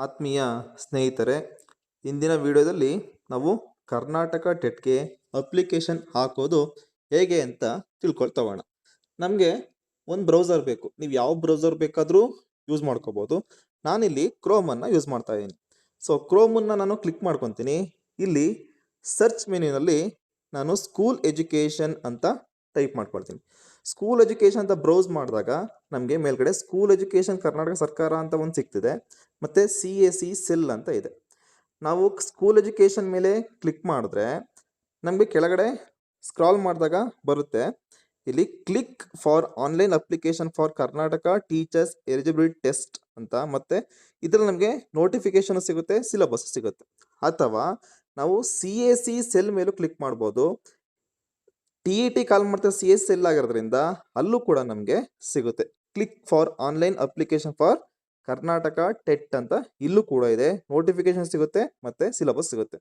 ಆತ್ಮೀಯ ಸ್ನೇಹಿತರೆ, ಇಂದಿನ ವಿಡಿಯೋದಲ್ಲಿ ನಾವು ಕರ್ನಾಟಕ ಟೆಟ್ಗೆ ಅಪ್ಲಿಕೇಶನ್ ಹಾಕೋದು ಹೇಗೆ ಅಂತ ತಿಳ್ಕೊಳ್ತೋಣ. ನಮಗೆ ಒಂದು ಬ್ರೌಸರ್ ಬೇಕು. ನೀವು ಯಾವ ಬ್ರೌಸರ್ ಬೇಕಾದರೂ ಯೂಸ್ ಮಾಡ್ಕೋಬೋದು. ನಾನಿಲ್ಲಿ ಕ್ರೋಮನ್ನು ಯೂಸ್ ಮಾಡ್ತಾ ಇದ್ದೀನಿ. ಸೊ ಕ್ರೋಮನ್ನು ನಾನು ಕ್ಲಿಕ್ ಮಾಡ್ಕೊತೀನಿ. ಇಲ್ಲಿ ಸರ್ಚ್ ಮೆನ್ಯೂನಲ್ಲಿ ನಾನು ಸ್ಕೂಲ್ ಎಜುಕೇಷನ್ ಅಂತ ಟೈಪ್ ಮಾಡ್ಕೊಳ್ತೀನಿ. ಸ್ಕೂಲ್ ಎಜುಕೇಷನ್ ಅಂತ ಬ್ರೌಸ್ ಮಾಡಿದಾಗ ನಮಗೆ ಮೇಲ್ಗಡೆ ಸ್ಕೂಲ್ ಎಜುಕೇಷನ್ ಕರ್ನಾಟಕ ಸರ್ಕಾರ ಅಂತ ಒಂದು ಸಿಗ್ತಿದೆ, ಮತ್ತು CAC ಸೆಲ್ ಅಂತ ಇದೆ. ನಾವು ಸ್ಕೂಲ್ ಎಜುಕೇಷನ್ ಮೇಲೆ ಕ್ಲಿಕ್ ಮಾಡಿದ್ರೆ ನಮಗೆ ಕೆಳಗಡೆ ಸ್ಕ್ರಾಲ್ ಮಾಡಿದಾಗ ಬರುತ್ತೆ ಇಲ್ಲಿ click for online application for Karnataka teachers eligibility test ಅಂತ, ಮತ್ತು ಇದರಲ್ಲಿ ನಮಗೆ ನೋಟಿಫಿಕೇಶನ್ ಸಿಗುತ್ತೆ, ಸಿಲೆಬಸ್ ಸಿಗುತ್ತೆ. ಅಥವಾ ನಾವು CAC ಸೆಲ್ ಮೇಲೂ ಕ್ಲಿಕ್ ಮಾಡ್ಬೋದು. TET ಕಾಲ್ ಮಾಡ್ತಾರೆ CAC ಸೆಲ್ ಆಗಿರೋದ್ರಿಂದ ಅಲ್ಲೂ ಕೂಡ ನಮಗೆ ಸಿಗುತ್ತೆ. Click for online application for Karnataka TET ಅಂತ ಇಲ್ಲೂ ಕೂಡ ಇದೆ, ನೋಟಿಫಿಕೇಶನ್ ಸಿಗುತ್ತೆ ಮತ್ತು ಸಿಲೆಬಸ್ ಸಿಗುತ್ತೆ.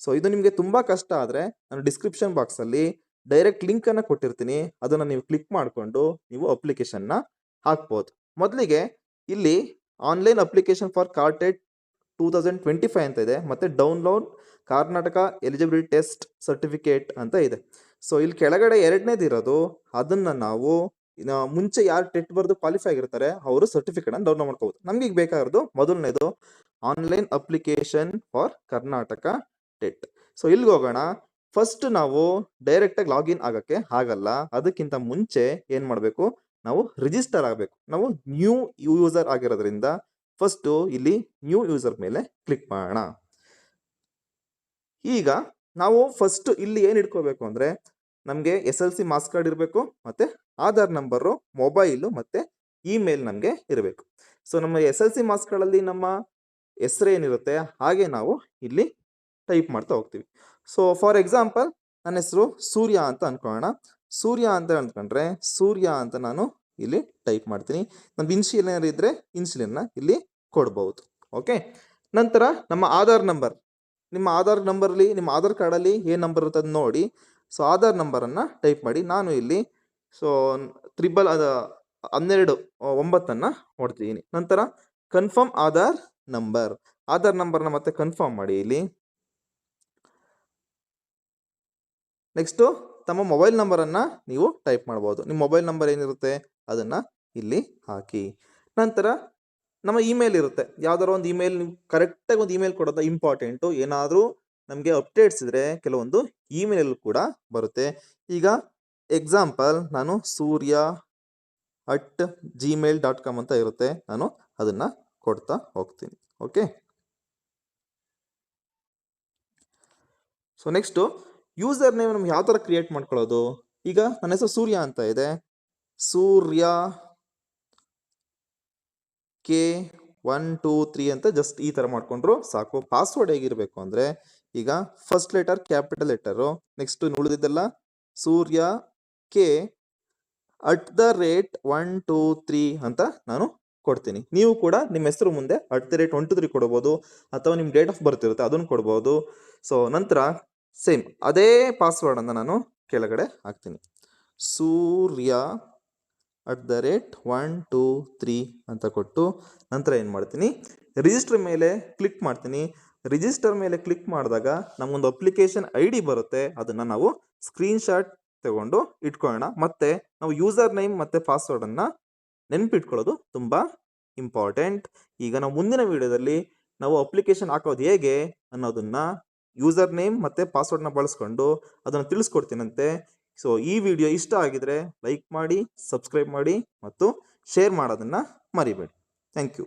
ಸೊ ಇದು ನಿಮಗೆ ತುಂಬ ಕಷ್ಟ ಆದರೆ ನಾನು ಡಿಸ್ಕ್ರಿಪ್ಷನ್ ಬಾಕ್ಸಲ್ಲಿ ಡೈರೆಕ್ಟ್ ಲಿಂಕನ್ನು ಕೊಟ್ಟಿರ್ತೀನಿ, ಅದನ್ನು ನೀವು ಕ್ಲಿಕ್ ಮಾಡಿಕೊಂಡು ನೀವು ಅಪ್ಲಿಕೇಶನ್ನ ಹಾಕ್ಬೋದು. ಮೊದಲಿಗೆ ಇಲ್ಲಿ ಆನ್ಲೈನ್ ಅಪ್ಲಿಕೇಶನ್ ಫಾರ್ ಕಾರ್ಟೆಟ್ 2025 ಅಂತ ಇದೆ, ಮತ್ತು download Karnataka eligibility test certificate ಅಂತ ಇದೆ. ಸೊ ಇಲ್ಲಿ ಕೆಳಗಡೆ ಎರಡನೇದಿರೋದು, ಅದನ್ನು ನಾವು ಮುಂಚೆ ಯಾರು ಟೆಟ್ ಬರೆದು ಕ್ವಾಲಿಫೈ ಆಗಿರ್ತಾರೆ ಅವರು ಸರ್ಟಿಫಿಕೇಟನ್ನು ಡೌನ್ಲೋಡ್ ಮಾಡ್ಕೋಬೋದು. ನಮ್ಗೆ ಈಗ ಬೇಕಾಗಿರೋದು ಮೊದಲನೇದು online application for Karnataka TET. So ಇಲ್ಲಿಗೆ ಹೋಗೋಣ. ಫಸ್ಟ್ ನಾವು ಡೈರೆಕ್ಟಾಗಿ ಲಾಗಿನ್ ಆಗೋಕ್ಕೆ ಆಗಲ್ಲ. ಅದಕ್ಕಿಂತ ಮುಂಚೆ ಏನು ಮಾಡಬೇಕು, ನಾವು ರಿಜಿಸ್ಟರ್ ಆಗಬೇಕು. ನಾವು ನ್ಯೂ ಯೂಸರ್ ಆಗಿರೋದ್ರಿಂದ ಫಸ್ಟು ಇಲ್ಲಿ ನ್ಯೂ ಯೂಸರ್ ಮೇಲೆ ಕ್ಲಿಕ್ ಮಾಡೋಣ. ಈಗ ನಾವು ಫಸ್ಟ್ ಇಲ್ಲಿ ಏನು ಇಟ್ಕೋಬೇಕು ಅಂದರೆ ನಮಗೆ SLC ಮಾರ್ಕ್ಸ್ ಕಾರ್ಡ್ ಇರಬೇಕು, ಮತ್ತು ಆಧಾರ್ ನಂಬರು, ಮೊಬೈಲು ಮತ್ತು ಇಮೇಲ್ ನಮಗೆ ಇರಬೇಕು. ಸೊ ನಮ್ಮ SLC ಮಾರ್ಕ್ಸ್ ಕಾರ್ಡಲ್ಲಿ ನಮ್ಮ ಹೆಸರು ಏನಿರುತ್ತೆ ಹಾಗೆ ನಾವು ಇಲ್ಲಿ ಟೈಪ್ ಮಾಡ್ತಾ ಹೋಗ್ತೀವಿ. ಸೊ ಫಾರ್ ಎಕ್ಸಾಂಪಲ್ ನನ್ನ ಹೆಸರು ಸೂರ್ಯ ಅಂತ ಅಂದ್ಕೊಳ್ಳೋಣ. ಸೂರ್ಯ ಅಂತ ಅಂದ್ಕೊಂಡ್ರೆ ಸೂರ್ಯ ಅಂತ ನಾನು ಇಲ್ಲಿ ಟೈಪ್ ಮಾಡ್ತೀನಿ. ನಮ್ಮ ಇನ್ಶಿಯಲ್ ಏನಾದ್ರು ಇದ್ದರೆ ಇನ್ಶಿಯಲನ್ನು ಇಲ್ಲಿ ಕೊಡ್ಬೋದು. ಓಕೆ. ನಂತರ ನಮ್ಮ ಆಧಾರ್ ನಂಬರ್, ನಿಮ್ಮ ಆಧಾರ್ ನಂಬರಲ್ಲಿ ನಿಮ್ಮ ಆಧಾರ್ ಕಾರ್ಡಲ್ಲಿ ಏನು ನಂಬರ್ ಇರುತ್ತೆ ಅದು ನೋಡಿ. ಸೊ ಆಧಾರ್ ನಂಬರನ್ನು ಟೈಪ್ ಮಾಡಿ. ನಾನು ಇಲ್ಲಿ 12 ಹೊಡ್ತಿದ್ದೀನಿ. ನಂತರ ಕನ್ಫರ್ಮ್ ಆಧಾರ್ ನಂಬರ್ನ ಮತ್ತೆ ಕನ್ಫರ್ಮ್ ಮಾಡಿ ಇಲ್ಲಿ. ನೆಕ್ಸ್ಟು ತಮ್ಮ ಮೊಬೈಲ್ ನಂಬರನ್ನು ನೀವು ಟೈಪ್ ಮಾಡ್ಬೋದು. ನಿಮ್ಮ ಮೊಬೈಲ್ ನಂಬರ್ ಏನಿರುತ್ತೆ ಅದನ್ನು ಇಲ್ಲಿ ಹಾಕಿ. ನಂತರ ನಮ್ಮ ಇಮೇಲ್ ಇರುತ್ತೆ, ಯಾವ್ದಾರು ಒಂದು ಇಮೇಲ್, ನೀವು ಕರೆಕ್ಟಾಗಿ ಒಂದು ಇಮೇಲ್ ಕೊಡೋದು ಇಂಪಾರ್ಟೆಂಟು. ಏನಾದರೂ ನಮಗೆ ಅಪ್ಡೇಟ್ಸ್ ಇದ್ದರೆ ಕೆಲವೊಂದು ಇಮೇಲ್ ಕೂಡ ಬರುತ್ತೆ. ಈಗ ಎಕ್ಸಾಂಪಲ್ ನಾನು surya@gmail.com ಅಂತ ಇರುತ್ತೆ, ನಾನು ಅದನ್ನು ಕೊಡ್ತಾ ಹೋಗ್ತೀನಿ. Okay. So next user name ನಮ್ಗೆ ಯಾವ ಥರ ಕ್ರಿಯೇಟ್ ಮಾಡ್ಕೊಳ್ಳೋದು. ಈಗ ನನ್ನ ಹೆಸರು ಸೂರ್ಯ ಅಂತ ಇದೆ, ಸೂರ್ಯ K123 ಅಂತ ಜಸ್ಟ್ ಈ ಥರ ಮಾಡ್ಕೊಂಡ್ರು ಸಾಕು. ಪಾಸ್ವರ್ಡ್ ಹೇಗಿರಬೇಕು ಅಂದರೆ ಈಗ first letter capital letter, next ಉಳಿದಿದ್ದೆಲ್ಲ ಸೂರ್ಯ K@123 ಅಂತ ನಾನು ಕೊಡ್ತೀನಿ. ನೀವು ಕೂಡ ನಿಮ್ಮ ಹೆಸರು ಮುಂದೆ @123 ಕೊಡ್ಬೋದು, ಅಥವಾ ನಿಮ್ಮ ಡೇಟ್ ಆಫ್ ಬರ್ತ್ ಇರುತ್ತೆ ಅದನ್ನು ಕೊಡ್ಬೋದು. ಸೊ ನಂತರ ಸೇಮ್ ಅದೇ ಪಾಸ್ವರ್ಡನ್ನು ನಾನು ಕೆಳಗಡೆ ಹಾಕ್ತೀನಿ, surya@123 ಅಂತ ಕೊಟ್ಟು ನಂತರ ಏನು ಮಾಡ್ತೀನಿ, ರಿಜಿಸ್ಟರ್ ಮೇಲೆ ಕ್ಲಿಕ್ ಮಾಡ್ತೀನಿ. ರಿಜಿಸ್ಟರ್ ಮೇಲೆ ಕ್ಲಿಕ್ ಮಾಡಿದಾಗ ನಮಗೊಂದು ಅಪ್ಲಿಕೇಶನ್ ID ಬರುತ್ತೆ, ಅದನ್ನು ನಾವು ಸ್ಕ್ರೀನ್ಶಾಟ್ ತಗೊಂಡು ಇಟ್ಕೊಳ್ಳೋಣ. ಮತ್ತು ನಾವು ಯೂಸರ್ ನೇಮ್ ಮತ್ತು ಪಾಸ್ವರ್ಡನ್ನು ನೆನಪಿಟ್ಕೊಳ್ಳೋದು ತುಂಬ ಇಂಪಾರ್ಟೆಂಟ್. ಈಗ ನಾವು ಮುಂದಿನ ವಿಡಿಯೋದಲ್ಲಿ ನಾವು ಅಪ್ಲಿಕೇಶನ್ ಹಾಕೋದು ಹೇಗೆ ಅನ್ನೋದನ್ನು ಯೂಸರ್ ನೇಮ್ ಮತ್ತು ಪಾಸ್ವರ್ಡ್ನ ಬಳಸ್ಕೊಂಡು ಅದನ್ನು ತಿಳಿಸ್ಕೊಡ್ತೀನಂತೆ. ಸೊ ಈ ವಿಡಿಯೋ ಇಷ್ಟ ಆಗಿದರೆ ಲೈಕ್ ಮಾಡಿ, ಸಬ್ಸ್ಕ್ರೈಬ್ ಮಾಡಿ ಮತ್ತು ಶೇರ್ ಮಾಡೋದನ್ನು ಮರಿಬೇಡಿ. Thank you.